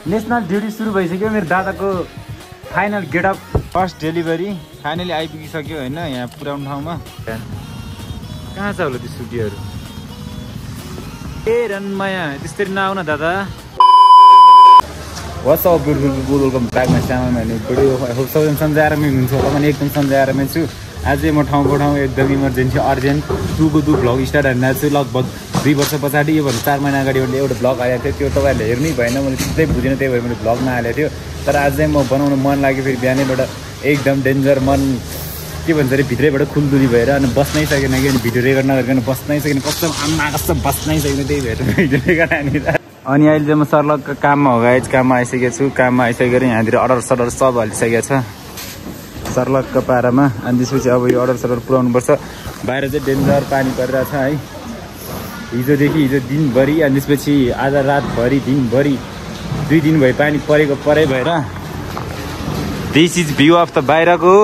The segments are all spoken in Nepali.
नेसनल ड्युटी सुरु भइसक्यो मेरो दादाको final getup first delivery finally आइपुगिसक्यो होइन यहाँ पुरानो ठाउँमा कहाँ छ होला त्यो सुटीहरू ए रनमाया त्यसरी नआउ न दादा what's up beautiful welcome back my channel भन्ने भिडियो होप सबैजना सन्चै आरामै हुनुहुन्छ होला म एकदम सन्चै आरामै छु आजै म ठाउँको ठाउँ एकदम इमर्जेन्सी अर्जेन्ट टुको भ्लग स्टार्ट हान्दा छु लगभग 2 वर्ष पछाडि यो भन्दा 4 महिना अगाडि एउटा भ्लग आएको थियो त्यो तपाईँहरूले हेर्नै भएन मैले सिधै बुझिनँ त्यही भएर मैले भ्लगमा हालेको थियो तर आज चाहिँ म बनाउनु मन लाग्यो फेरि बिहानैबाट एकदम डेन्जर मन के भन्छ अरे भित्रैबाट खुलदुली भएर अनि बस्नै सकेन कि अनि भिडियो रेकर्ड नगरिकन बस्नै सकेन कस्तो आम्मा कस्तो बस्नै सकेन त्यही भएर भिडियो रेकर्ड हानेर अनि अहिले चाहिँ म सर्लकको काममा हो गाइज काममा आइसकेको छु काममा आइसकेर यहाँतिर अर्डर सडर सब हालिसकेको छ सर्लकको पारामा अनि त्यसपछि अब यो अर्डर सडर पुऱ्याउनुपर्छ बाहिर चाहिँ डेन्जर पानी परिरहेछ है हिजोदेखि हिजो दिनभरि अनि त्यसपछि आज रातभरि दिनभरि 2 दिन भयो पानी परेको परै भएर this is view of the बाहिरको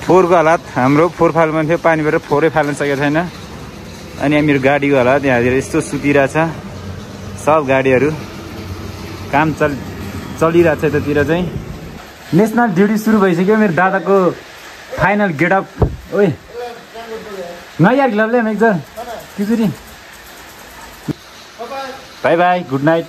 फोहोरको हालत हाम्रो फोहोर फाल्नु थियो पानीबाट फोहोरै फाल्न सकेको छैन अनि मेरो गाडीको हालत यहाँतिर यस्तो सुतिरहेछ सब गाडीहरू काम चलिरहेछ यतातिर चाहिँ नेसनल ड्युटी सुरु भइसक्यो मेरो दादाको फाइनल गेटअप ओइ न यार ग्लभले मेक्छ त्यसरी by by good night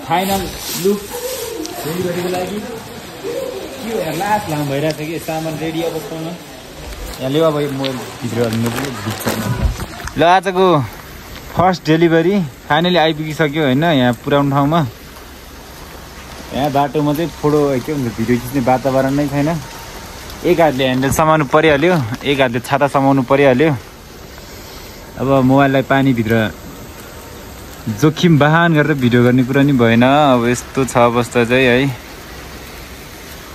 final look डेलिभरीको लागि के हो लास्ट लामो भइरहेको छ कि सामान रेडी अब पाउन यहाँ ल्याउ अब म भित्र हाल्नु पनि भिज्छ ल आजको फर्स्ट डेलिभरी फाइनली आइपुगिसक्यो होइन यहाँ पुरानो ठाउँमा यहाँ बाटोमा चाहिँ फोटो के भन्छ भिडियो खिच्ने वातावरण नै छैन एक हातले ह्यान्डल समाउनु परिहाल्यो एक हातले छाता समाउनु परिहाल्यो अब मोबाइललाई पानीभित्र जोखिम वाहन गरेर भिडियो गर्ने कुरा नि भएन अब यस्तो छ अवस्था चाहिँ है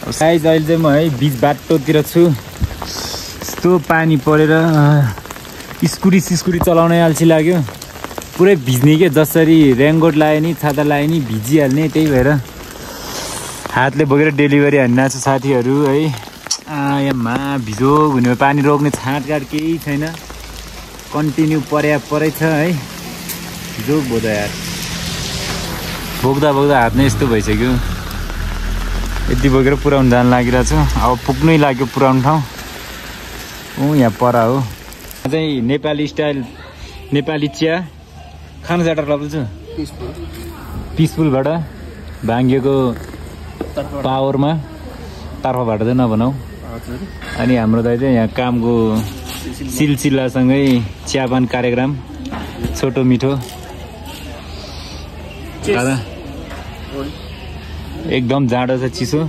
अब साइज अहिले चाहिँ म है बिच बाटोतिर छु यस्तो पानी परेर स्कुटी चलाउनै अल्छी लाग्यो पुरै भिज्ने के जसरी रेनकोट लगायो नि छाता लगायो नि भिजिहाल्ने त्यही भएर हातले बोकेर डेलिभरी हान्ना छु साथीहरू है आयामा भिजोक हुने पानी रोक्ने छाँटकाट केही छैन कन्टिन्यू परै छ है भिजोक बोक्दा यार बोक्दा हात नै यस्तो भइसक्यो यति बोकेर पुऱ्याउनु जान लागिरहेको छु अब पुग्नै लाग्यो पुऱ्याउनु ठाउँ यहाँ पर हो चाहिँ नेपाली स्टाइल नेपाली चिया खानु चाटर लग्छु पिसफुलबाट भाङ्गिएको पावरमा तर्फबाट चाहिँ नभनौ अनि हाम्रो दाइ चाहिँ यहाँ कामको सिलसिलासँगै चियापान कार्यक्रम छोटो मिठो दादा एकदम जाडो छ चिसो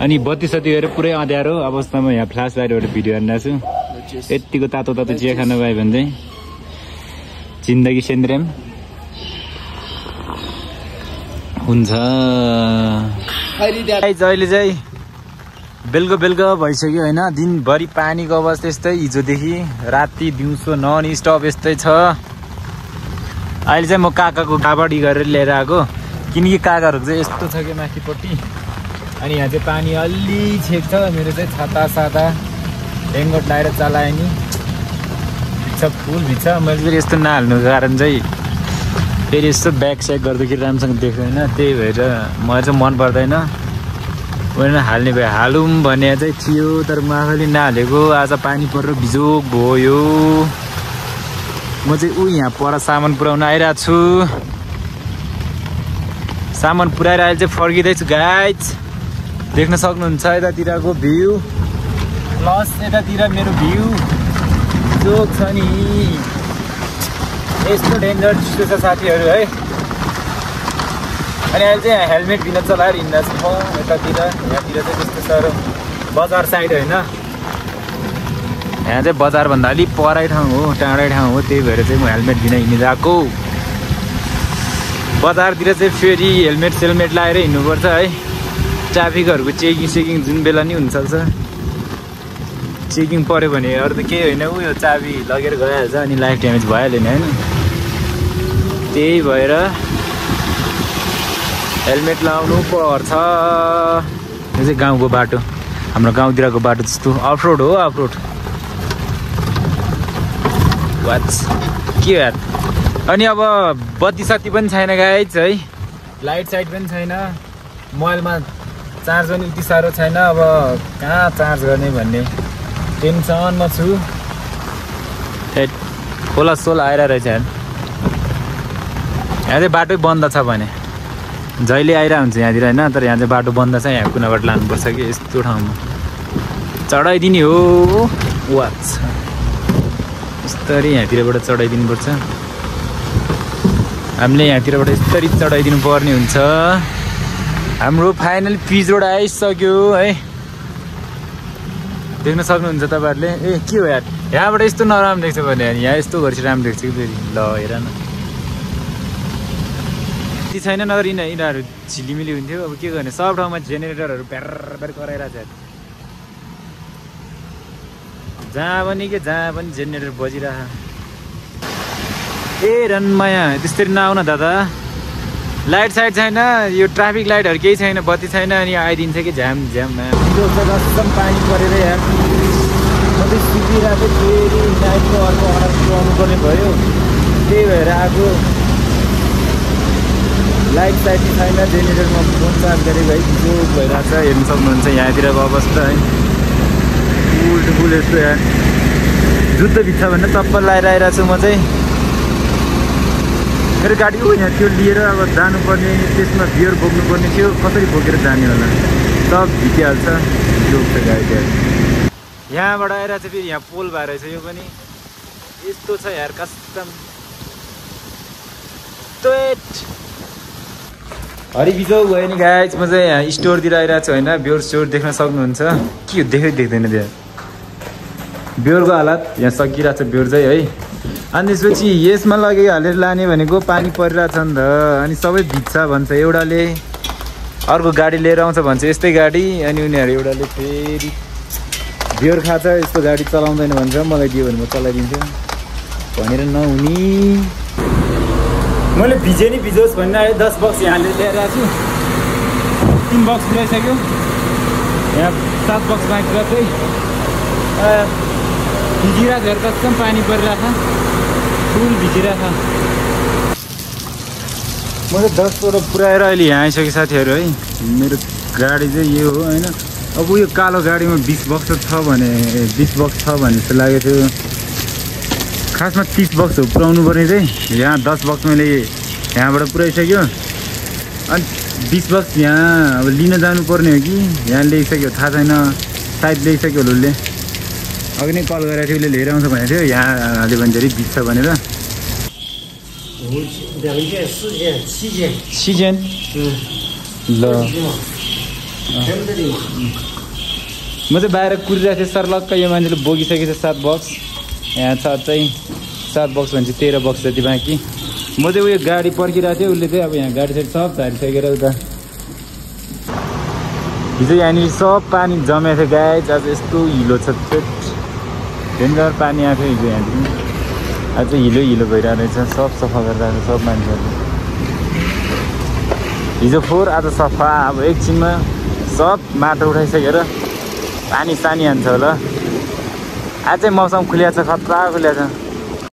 अनि बत्ती सत्ती गरेर पुरै अँध्यारो अवस्थामा यहाँ फ्ल्यास लाइटबाट भिडियो हान्दैछु छु यतिको तातो चिया खान पायो भने चाहिँ जिन्दगी सेन्द्रेम हुन्छ अहिले चाहिँ बेलुका भइसक्यो होइन दिनभरि पानीको अवस्था यस्तै हिजोदेखि राति दिउँसो नन स्टप यस्तै छ अहिले चाहिँ म काकाको गाडी गरेर लिएर आएको किनकि काकाहरूको चाहिँ यस्तो छ कि माथिपट्टि अनि यहाँ चाहिँ पानी अलि छेक छ मेरो चाहिँ छाता साता रेनकोट लगाएर चलाएँ नि भिज्छ फुल भिज्छ मैले फेरि यस्तो नहाल्नुको कारण चाहिँ फेरि यस्तो ब्याक स्याक गर्दाखेरि राम्रोसँग देख्दैन त्यही भएर मलाई चाहिँ मन पर्दैन मैले हाल्ने भए हालौँ भने चाहिँ थियो तर म आफैले नहालेको आज पानी परेर भिजोक भयो म चाहिँ यहाँ पर सामान पुऱ्याउन आइरहेको छु सामान पुऱ्याएर अहिले चाहिँ फर्किँदैछु गाइज देख्न सक्नुहुन्छ यतातिरको भ्यू प्लस यतातिर मेरो भ्यू जोक छ नि यस्तो डेन्जर चिसो छ साथीहरू है अनि अहिले चाहिँ हेलमेट बिना चलाएर हिँड्दा छु म यतातिर यहाँतिर चाहिँ त्यस्तो साह्रो बजार साइड होइन यहाँ चाहिँ बजारभन्दा अलिक परै ठाउँ हो टाढै ठाउँ हो त्यही भएर चाहिँ म हेलमेट बिना हिँडेर आएको बजारतिर चाहिँ फेरि हेलमेट सेलमेट लगाएर हिँड्नुपर्छ है ट्राफिकहरूको चेकिङ जुन बेला नि हुनसक्छ चेकिङ पऱ्यो भने अरू त केही होइन उयो चाबी लगेर गइहाल्छ अनि लाइफ ड्यामेज भइहाल्यो नि होइन त्यही भएर हेलमेट लाउनु पर्छ यो चाहिँ गाउँको बाटो हाम्रो गाउँतिरको बाटो जस्तो अफरोड हो अफरोड वाच के यार अनि अब बत्ती सत्ती पनि छैन गाइज है लाइट साइट पनि छैन मोबाइलमा चार्ज पनि उति साह्रो छैन अब कहाँ चार्ज गर्ने भन्ने टेन्सनमा छु खोला सोल आएर रहेछ यहाँ चाहिँ बाटै बन्द छ भने जहिले आइरहेको हुन्छ यहाँतिर होइन तर यहाँ चाहिँ बाटो बन्द छ यहाँ कुनाबाट लानुपर्छ कि यस्तो ठाउँमा चढाइदिने हो वाच यस्तरी यहाँतिरबाट चढाइदिनुपर्छ हामीले यहाँतिरबाट यस्तरी चढाइदिनु पर्ने हुन्छ हाम्रो फाइनल पिच रोड आइसक्यो है देख्न सक्नुहुन्छ तपाईँहरूले ए के हो यार यहाँबाट यस्तो नराम्रो देख्छ भने यहाँ यस्तो गरेपछि राम्रो देख्छ कि फेरि ल हेर न यति छैन नगर यिनीहरू झिलिमिली हुन्थ्यो अब के गर्ने सब ठाउँमा जेनेरेटरहरू ब्यार कराइरहेको छ जहाँ पनि जेनेरेटर बजिरह ए रनमाया त्यसरी नआउन दादा लाइट साइट छैन यो ट्राफिक लाइटहरू केही छैन बत्ती छैन अनि आइदिन्छ कि झ्याम कसम पानी परेर यहाँ कतै सुकिरहेको फेरि नाइटको अर्को अर्को आउनुपर्ने भयो त्यही भएर आएको लाइट साइट छैन जेनेरेटरमा फोन चार्ज गरेको है जो भइरहेको छ हेर्नु सक्नुहुन्छ यहाँतिरको अवस्था है फुल यस्तो यहाँ जुत्तो भित्र भनेर चप्पल लगाएर आइरहेको छु म चाहिँ मेरो गाडी यहाँ त्यो लिएर अब जानुपर्ने त्यसमा बियर बोक्नुपर्ने थियो कसरी बोकेर जाने होला सब भिटिहाल्छ जोक्छ गाडी यहाँबाट आएर चाहिँ फेरि यहाँ पोल भएर छ यो पनि यस्तो छ यार कस्टम हरि बिजौ भयो नि गाइज म चाहिँ यहाँ स्टोरतिर आइरहेको छु होइन बियर स्टोर देख्न सक्नुहुन्छ के हो देख्दैन त्यहाँ बियरको हालत यहाँ सकिरहेको छ बियर चाहिँ है अनि त्यसपछि यसमा हालेर लाने भनेको पानी परिरहेछ नि त अनि सबै भिज्छ भन्छ एउटाले अर्को गाडी लिएर आउँछ भन्छ यस्तै गाडी अनि उनीहरू एउटाले फेरि बियर खान्छ यस्तो गाडी चलाउँदैन भन्छ मलाई दियो भने म चलाइदिन्छु भनेर नहुने मैले भिजे नि भिजोस् भन्ने आयो 10 बक्स यहाँले ल्याएर आएको छु 3 बक्स ल्याइसक्यो यहाँ 7 बक्स बाँकी छ चाहिँ भिजिरहेको हेर कसम पानी परिरहेको फुल भिजिरहेको म चाहिँ 10 वटा पुऱ्याएर अहिले यहाँ आइसकेँ साथीहरू है मेरो गाडी चाहिँ यो हो होइन अब यो कालो गाडीमा 20 बक्स छ भने 20 बक्स छ भने जस्तो लागेको थियो खासमा 30 बक्स हो पुऱ्याउनु पर्ने चाहिँ यहाँ 10 बक्स मैले यहाँबाट पुऱ्याइसक्यो अनि 20 बक्स यहाँ अब लिन जानुपर्ने हो कि यहाँ ल्याइसक्यो थाहा छैन सायद ल्याइसक्यो होला उसले अघि नै कल गरेको थियो उसले लिएर आउँछ भनेको थियो यहाँ हाल्यो भने धेरै बित्छ भनेर सिजन ल म चाहिँ बाहिर कुरिरहेको थिएँ सर्लक्क यो मान्छेले बोकिसकेको छ 7 बक्स यहाँ छ चाहिँ 7 बक्स भनेपछि 13 बक्स जति बाँकी म चाहिँ उयो गाडी पर्खिरहेको थिएँ उसले चाहिँ अब यहाँ गाडी साइड सब झारिसकेर उता हिजो यहाँनिर सब पानी जमेको थियो गाइज आज यस्तो हिलो छ डेन्जर पानी आएको थियो हिजो यहाँदेखि आज चाहिँ हिलो भइरहेको रहेछ सब सफा गरिरहेको छ सब मान्छेहरूले हिजो फोहोर आज सफा अब एकछिनमा सब माटो उठाइसकेर पानी सानी हान्छ होला आज चाहिँ मौसम खुलिया छ खतरा खुलिया छ